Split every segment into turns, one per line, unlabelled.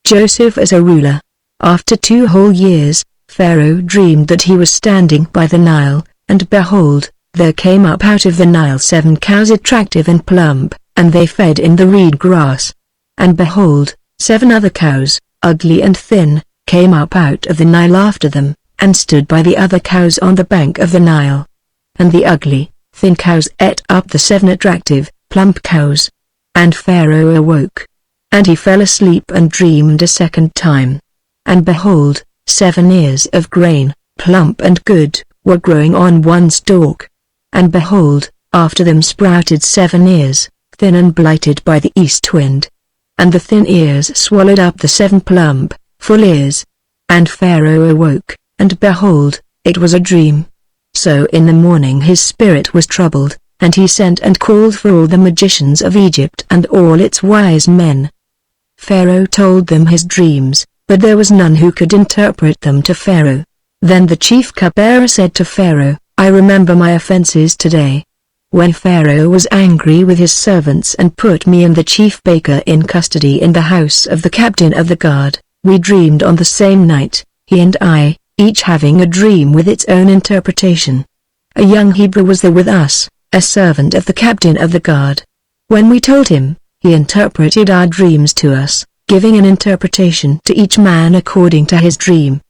Joseph as a ruler. After 2 whole years, Pharaoh dreamed that he was standing by the Nile, and behold, there came up out of the Nile 7 cows attractive and plump, and they fed in the reed grass. And behold, 7 other cows, ugly and thin, came up out of the Nile after them, and stood by the other cows on the bank of the Nile. And the ugly, thin cows ate up the 7 attractive, plump cows. And Pharaoh awoke. And he fell asleep and dreamed a second time. And behold, 7 ears of grain, plump and good, were growing on one stalk. And behold, after them sprouted 7 ears, thin and blighted by the east wind. And the thin ears swallowed up the 7 plump, full ears. And Pharaoh awoke, and behold, it was a dream. So in the morning his spirit was troubled, and he sent and called for all the magicians of Egypt and all its wise men. Pharaoh told them his dreams, but there was none who could interpret them to Pharaoh. Then the chief cupbearer said to Pharaoh, I remember my offenses today. When Pharaoh was angry with his servants and put me and the chief baker in custody in the house of the captain of the guard, we dreamed on the same night, he and I, each having a dream with its own interpretation. A young Hebrew was there with us, a servant of the captain of the guard. When we told him, he interpreted our dreams to us, giving an interpretation to each man according to his dream.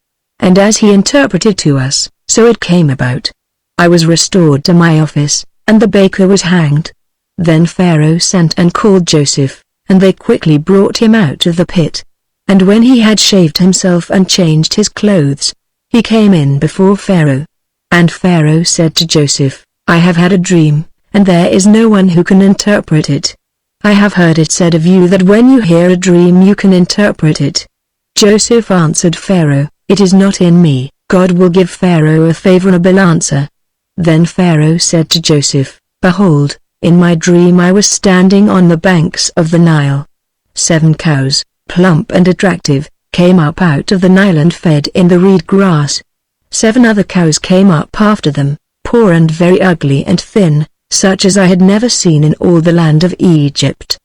And as he interpreted to us, so it came about. I was restored to my office, and the baker was hanged. Then Pharaoh sent and called Joseph, and they quickly brought him out of the pit. And when he had shaved himself and changed his clothes, he came in before Pharaoh. And Pharaoh said to Joseph, I have had a dream, and there is no one who can interpret it. I have heard it said of you that when you hear a dream you can interpret it. Joseph answered Pharaoh, It is not in me, God will give Pharaoh a favorable answer. Then Pharaoh said to Joseph, Behold, in my dream I was standing on the banks of the Nile. 7 cows, plump and attractive, came up out of the Nile and fed in the reed grass. 7 other cows came up after them, poor and very ugly and thin, such as I had never seen in all the land of Egypt.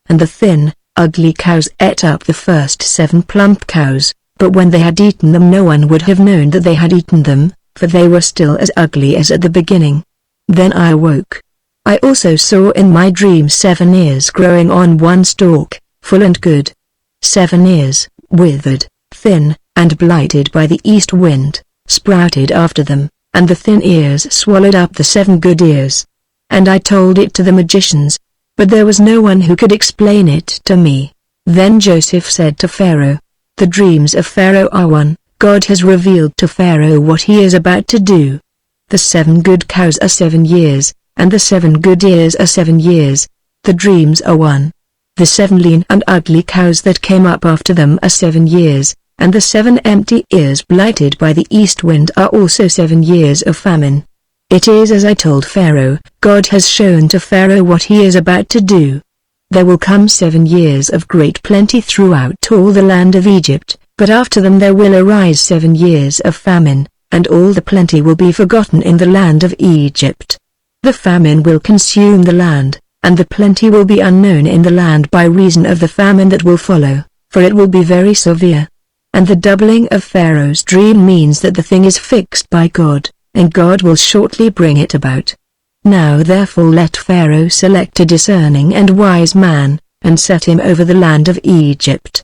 And the thin, ugly cows ate up the first 7 plump cows, but when they had eaten them no one would have known that they had eaten them, for they were still as ugly as at the beginning. Then I awoke. I also saw in my dream 7 ears growing on one stalk, full and good. 7 ears, withered, thin, and blighted by the east wind, sprouted after them, and the thin ears swallowed up the 7 good ears. And I told it to the magicians, but there was no one who could explain it to me. Then Joseph said to Pharaoh, The dreams of Pharaoh are one, God has revealed to Pharaoh what he is about to do. The 7 good cows are 7 years, and the 7 good ears are 7 years. The dreams are one. The 7 lean and ugly cows that came up after them are 7 years, and the 7 empty ears blighted by the east wind are also 7 years of famine. It is as I told Pharaoh, God has shown to Pharaoh what he is about to do. There will come 7 years of great plenty throughout all the land of Egypt, but after them there will arise 7 years of famine, and all the plenty will be forgotten in the land of Egypt. The famine will consume the land, and the plenty will be unknown in the land by reason of the famine that will follow, for it will be very severe. And the doubling of Pharaoh's dream means that the thing is fixed by God, and God will shortly bring it about. Now therefore let Pharaoh select a discerning and wise man, and set him over the land of Egypt.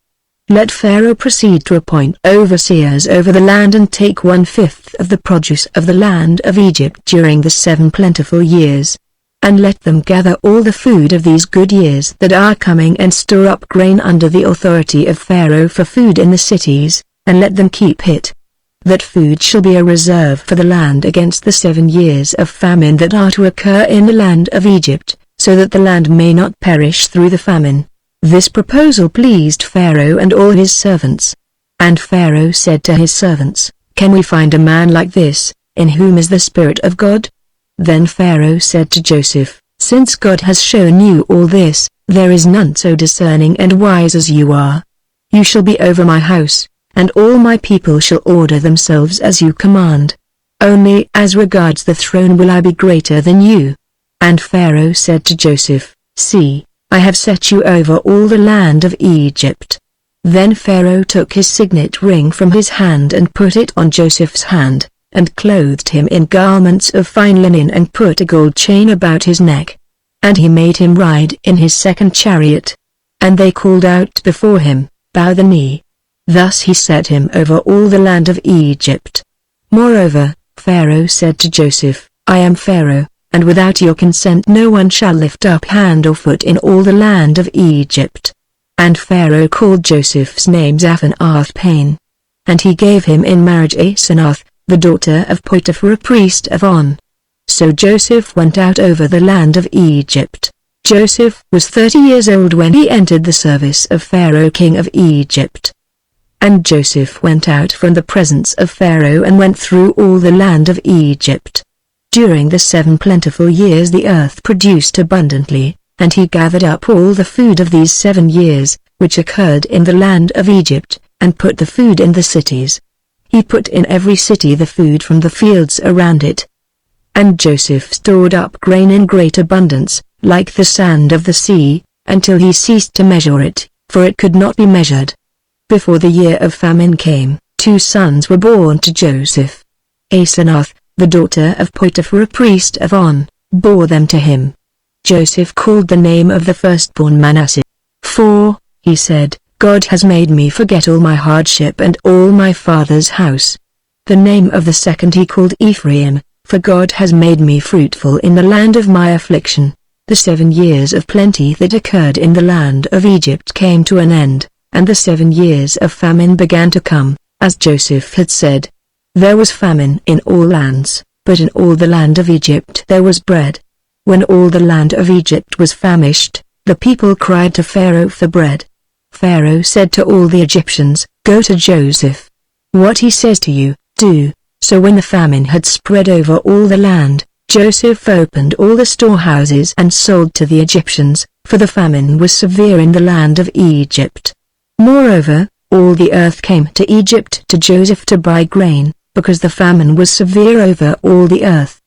Let Pharaoh proceed to appoint overseers over the land and take 1/5 of the produce of the land of Egypt during the 7 plentiful years. And let them gather all the food of these good years that are coming and store up grain under the authority of Pharaoh for food in the cities, and let them keep it. That food shall be a reserve for the land against the 7 years of famine that are to occur in the land of Egypt, so that the land may not perish through the famine. This proposal pleased Pharaoh and all his servants. And Pharaoh said to his servants, Can we find a man like this, in whom is the Spirit of God? Then Pharaoh said to Joseph, Since God has shown you all this, there is none so discerning and wise as you are. You shall be over my house, and all my people shall order themselves as you command. Only as regards the throne will I be greater than you. And Pharaoh said to Joseph, See, I have set you over all the land of Egypt. Then Pharaoh took his signet ring from his hand and put it on Joseph's hand, and clothed him in garments of fine linen and put a gold chain about his neck. And he made him ride in his second chariot. And they called out before him, "Bow the knee." Thus he set him over all the land of Egypt. Moreover, Pharaoh said to Joseph, "I am Pharaoh, and without your consent no one shall lift up hand or foot in all the land of Egypt." And Pharaoh called Joseph's name Zaphanath-Paneah. And he gave him in marriage Asenath, the daughter of Potiphar a priest of On. So Joseph went out over the land of Egypt. Joseph was 30 years old when he entered the service of Pharaoh king of Egypt. And Joseph went out from the presence of Pharaoh and went through all the land of Egypt. During the 7 plentiful years the earth produced abundantly, and he gathered up all the food of these 7 years, which occurred in the land of Egypt, and put the food in the cities. He put in every city the food from the fields around it. And Joseph stored up grain in great abundance, like the sand of the sea, until he ceased to measure it, for it could not be measured. Before the year of famine came, 2 sons were born to Joseph. Asenath, the daughter of Potiphar a priest of On, bore them to him. Joseph called the name of the firstborn Manasseh. "For," he said, "God has made me forget all my hardship and all my father's house." The name of the second he called Ephraim, "For God has made me fruitful in the land of my affliction." The 7 years of plenty that occurred in the land of Egypt came to an end, and the 7 years of famine began to come, as Joseph had said. There was famine in all lands, but in all the land of Egypt there was bread. When all the land of Egypt was famished, the people cried to Pharaoh for bread. Pharaoh said to all the Egyptians, "Go to Joseph. What he says to you, do." So when the famine had spread over all the land, Joseph opened all the storehouses and sold to the Egyptians, for the famine was severe in the land of Egypt. Moreover, all the earth came to Egypt to Joseph to buy grain, because the famine was severe over all the earth.